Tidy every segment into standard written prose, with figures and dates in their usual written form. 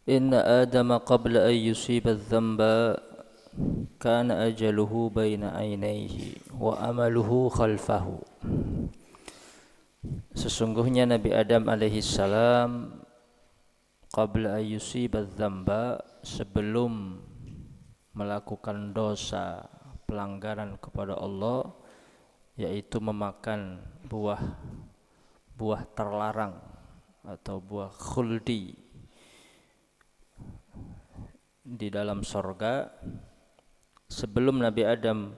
Inna Adama qabla an yusiba adh-dhanba kana ajaluhu baina ainaihi wa amaluhu khalfahu. Sesungguhnya Nabi Adam alaihi salam qabla an yusiba adh-dhanba, sebelum melakukan dosa pelanggaran kepada Allah, yaitu memakan buah terlarang atau buah khuldi di dalam sorga. Sebelum Nabi Adam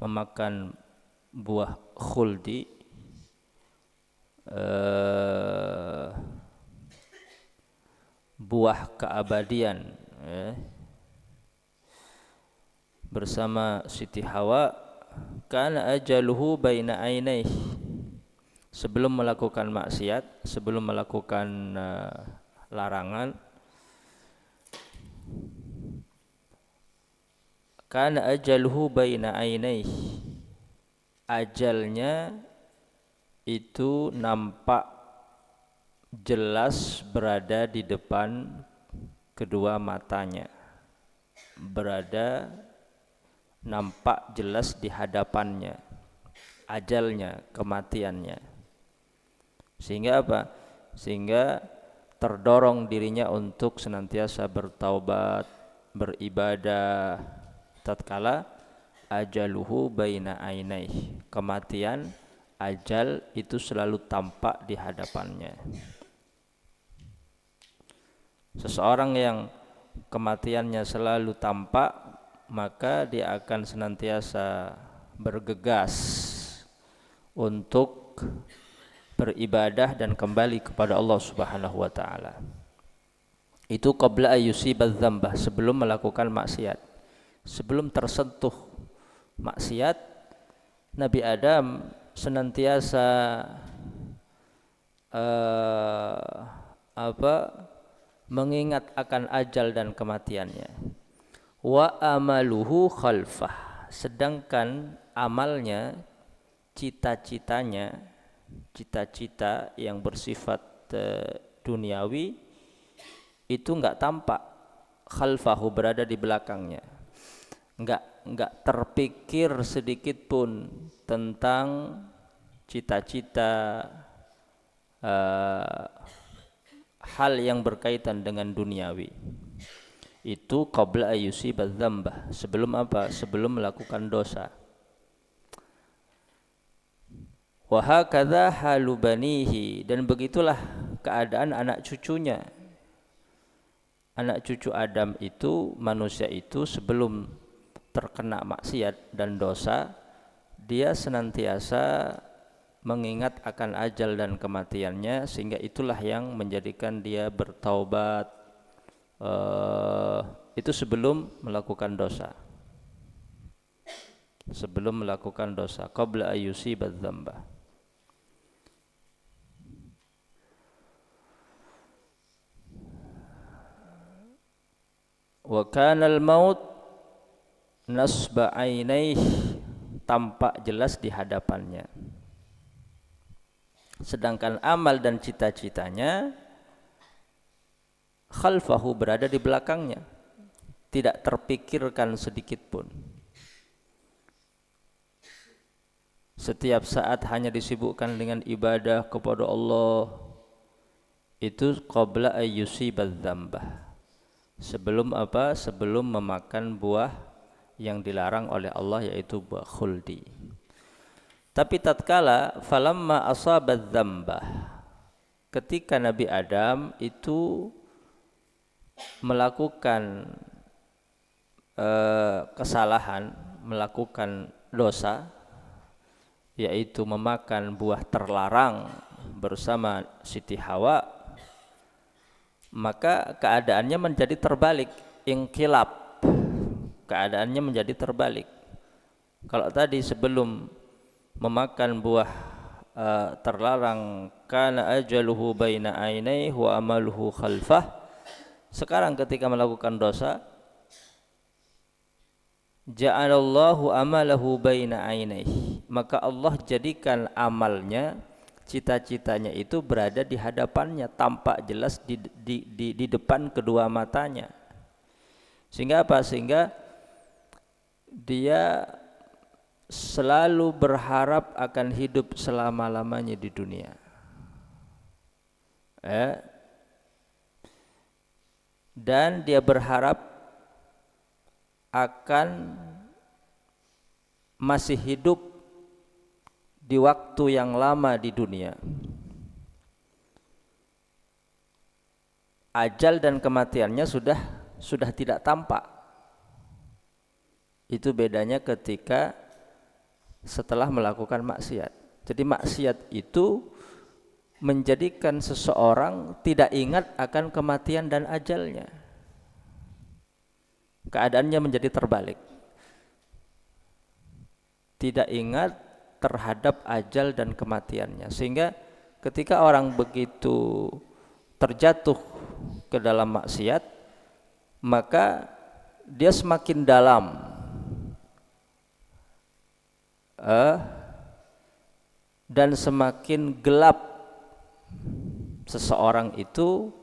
memakan buah khuldi, buah keabadian, bersama Siti Hawa, kana ajaluhu baina ainaihi, sebelum melakukan maksiat, sebelum melakukan larangan, kana ajaluhu baina ainaihi, ajalnya itu nampak jelas berada di depan kedua matanya, nampak jelas di hadapannya, ajalnya, kematiannya. Sehingga apa? Sehingga terdorong dirinya untuk senantiasa bertaubat, beribadah, tatkala ajaluhu baina ainaihi, kematian, ajal itu selalu tampak di hadapannya. Seseorang yang kematiannya selalu tampak, maka dia akan senantiasa bergegas untuk beribadah dan kembali kepada Allah Subhanahu wa taala. Itu qabla ayyusibadz dzambah, sebelum melakukan maksiat. Sebelum tersentuh maksiat, Nabi Adam senantiasa mengingat akan ajal dan kematiannya. Wa amaluhu khalfah, sedangkan amalnya, cita-citanya, cita-cita yang bersifat duniawi itu enggak tampak, khalfahu, berada di belakangnya. Enggak terpikir sedikit pun tentang cita-cita hal yang berkaitan dengan duniawi. Itu qabla ayyusibadz dzambah, sebelum apa? Sebelum melakukan dosa. Wa hakadza halu banihi, dan begitulah keadaan anak cucunya. Anak cucu Adam itu, manusia itu, sebelum terkena maksiat dan dosa, dia senantiasa mengingat akan ajal dan kematiannya, sehingga itulah yang menjadikan dia bertaubat, itu sebelum melakukan dosa. Sebelum melakukan dosa, qabla ayyusibadz dzambah. Wa kana al-maut nasba ainaihi, tampak jelas di hadapannya. Sedangkan amal dan cita-citanya khalfahu, berada di belakangnya, tidak terpikirkan sedikit pun. Setiap saat hanya disibukkan dengan ibadah kepada Allah. Itu qabla ayyusibadz dzambah, sebelum apa? Sebelum memakan buah yang dilarang oleh Allah, yaitu buah khuldi. Tapi tatkala falamma asabadz dzambah, ketika Nabi Adam itu melakukan kesalahan, melakukan dosa, yaitu memakan buah terlarang bersama Siti Hawa, maka keadaannya menjadi terbalik, inqilab. Keadaannya menjadi terbalik. Kalau tadi sebelum memakan buah terlarang, kana ajaluhu baina ainaihi wa amaluhu khalfah, sekarang ketika melakukan dosa, ja'alallahu amalahu baina ainaihi, maka Allah jadikan amalnya, cita-citanya itu berada di hadapannya, tampak jelas di depan kedua matanya. Sehingga apa? Sehingga dia selalu berharap akan hidup selama-lamanya di dunia. Dan dia berharap akan masih hidup di waktu yang lama di dunia. Ajal dan kematiannya sudah tidak tampak. Itu bedanya ketika setelah melakukan maksiat. Jadi maksiat itu menjadikan seseorang tidak ingat akan kematian dan ajalnya. Keadaannya menjadi terbalik. Tidak ingat terhadap ajal dan kematiannya. Sehingga ketika orang begitu terjatuh ke dalam maksiat, maka dia semakin dalam dan semakin gelap seseorang itu,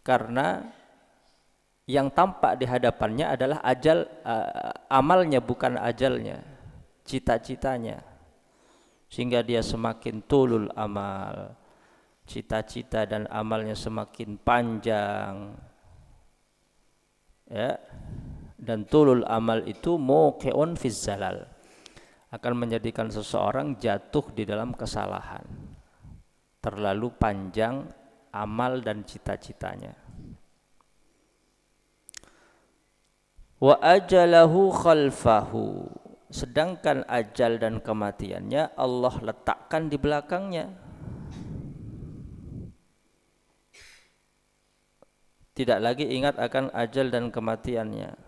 karena yang tampak di hadapannya adalah amalnya, bukan ajalnya, cita-citanya. Sehingga dia semakin tulul amal, cita-cita dan amalnya semakin panjang, ya. Dan tulul amal itu muqi'un fiz zalal, akan menjadikan seseorang jatuh di dalam kesalahan. Terlalu panjang amal dan cita-citanya. Wa ajalahu khalfahu, sedangkan ajal dan kematiannya Allah letakkan di belakangnya. Tidak lagi ingat akan ajal dan kematiannya.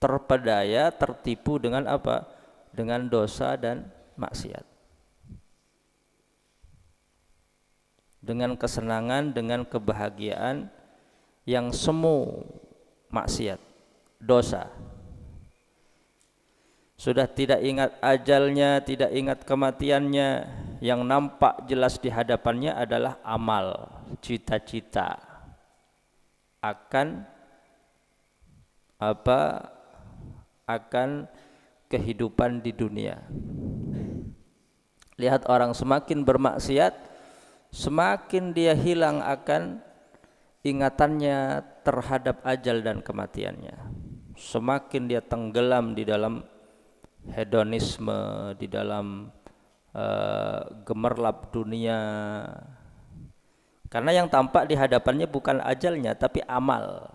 Terpedaya, tertipu dengan apa? Dengan dosa dan maksiat. Dengan kesenangan, dengan kebahagiaan yang semu maksiat, dosa. Sudah tidak ingat ajalnya, tidak ingat kematiannya, yang nampak jelas di hadapannya adalah amal, cita-cita akan apa? Akan kehidupan di dunia. Lihat orang semakin bermaksiat, semakin dia hilang akan ingatannya terhadap ajal dan kematiannya. Semakin dia tenggelam di dalam hedonisme, di dalam gemerlap dunia. Karena yang tampak di hadapannya bukan ajalnya tapi amal.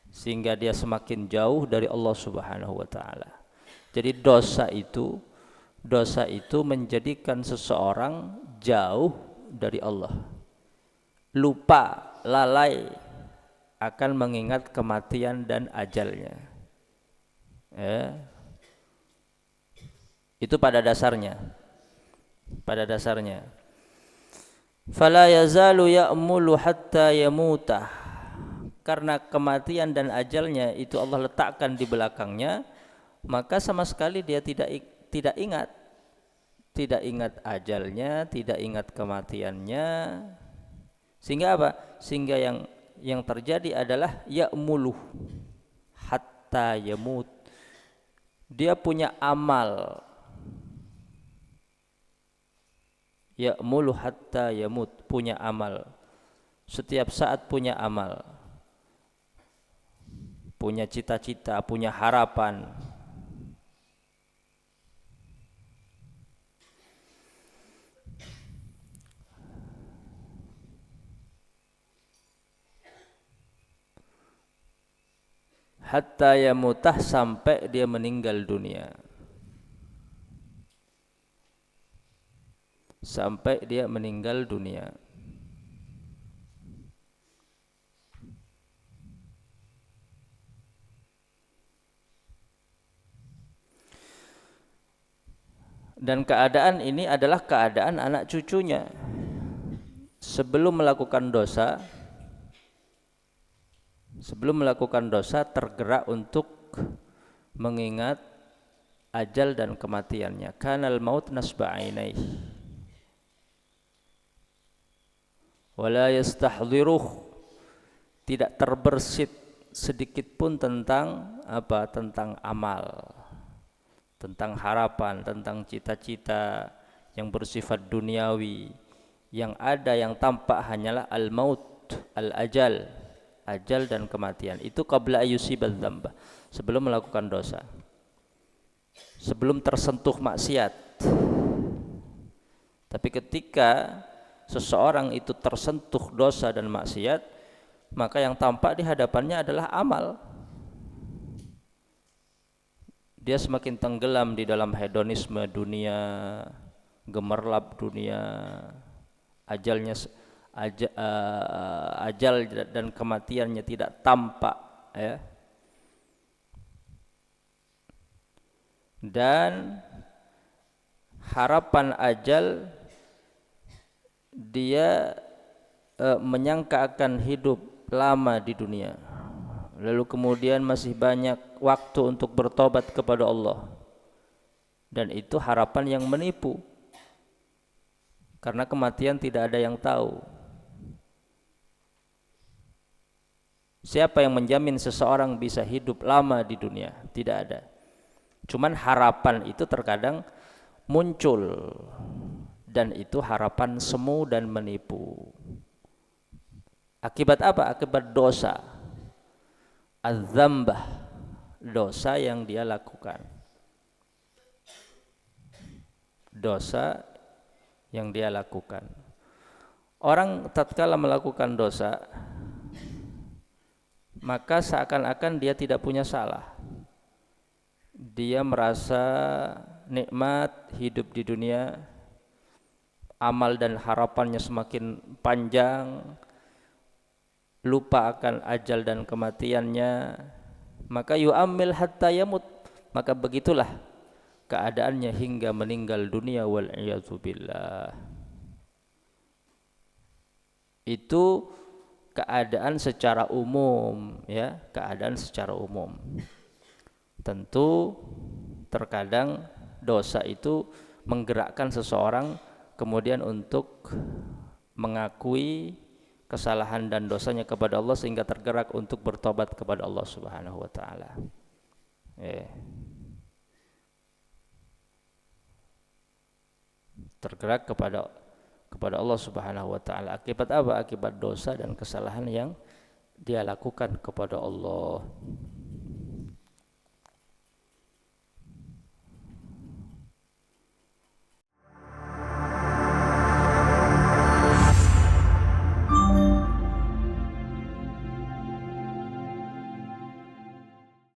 Sehingga dia semakin jauh dari Allah Subhanahu wa taala. Jadi dosa itu menjadikan seseorang jauh dari Allah. Lupa, lalai akan mengingat kematian dan ajalnya. Itu pada dasarnya. Pada dasarnya. Fala yazalu ya'mulu hatta yamutah. Karena kematian dan ajalnya itu Allah letakkan di belakangnya, maka sama sekali dia tidak ingat ajalnya, tidak ingat kematiannya. Sehingga apa? Sehingga yang terjadi adalah ya'mulu hatta yamut. Dia punya amal. Ya'mulu hatta yamut, punya amal. Setiap saat punya amal. Punya cita-cita, punya harapan. Hatta yamutah, sampai dia meninggal dunia. Sampai dia meninggal dunia. Dan keadaan ini adalah keadaan anak cucunya. Sebelum melakukan dosa tergerak untuk mengingat ajal dan kematiannya. Kanal maut nasba ainaih wala yastahdhiruh, tidak terbersit sedikit pun tentang apa? Tentang amal, tentang harapan, tentang cita-cita yang bersifat duniawi. Yang ada, yang tampak hanyalah al-maut, al-ajal, ajal dan kematian. Itu qabla ayyusibal dzamba, sebelum melakukan dosa, sebelum tersentuh maksiat. Tapi ketika seseorang itu tersentuh dosa dan maksiat, maka yang tampak di hadapannya adalah amal. Dia semakin tenggelam di dalam hedonisme dunia, gemerlap dunia, ajal dan kematiannya tidak tampak, ya. Dan harapan ajal, dia menyangka akan hidup lama di dunia, lalu kemudian masih banyak waktu untuk bertobat kepada Allah, dan itu harapan yang menipu, karena kematian tidak ada yang tahu. Siapa yang menjamin seseorang bisa hidup lama di dunia? Tidak ada. Cuman harapan itu terkadang muncul, dan itu harapan semu dan menipu. Akibat apa? Akibat dosa, az-dzambah, dosa yang dia lakukan, dosa yang dia lakukan. Orang tatkala melakukan dosa, maka seakan-akan dia tidak punya salah. Dia merasa nikmat hidup di dunia, amal dan harapannya semakin panjang, lupa akan ajal dan kematiannya, maka yu'ammil hatta yamut, maka begitulah keadaannya hingga meninggal dunia, wal iyadzu billah. Itu keadaan secara umum, ya, keadaan secara umum. Tentu terkadang dosa itu menggerakkan seseorang kemudian untuk mengakui kesalahan dan dosanya kepada Allah, sehingga tergerak untuk bertobat kepada Allah Subhanahu wa taala. Tergerak kepada Allah Subhanahu wa taala. Akibat apa? Akibat dosa dan kesalahan yang dia lakukan kepada Allah.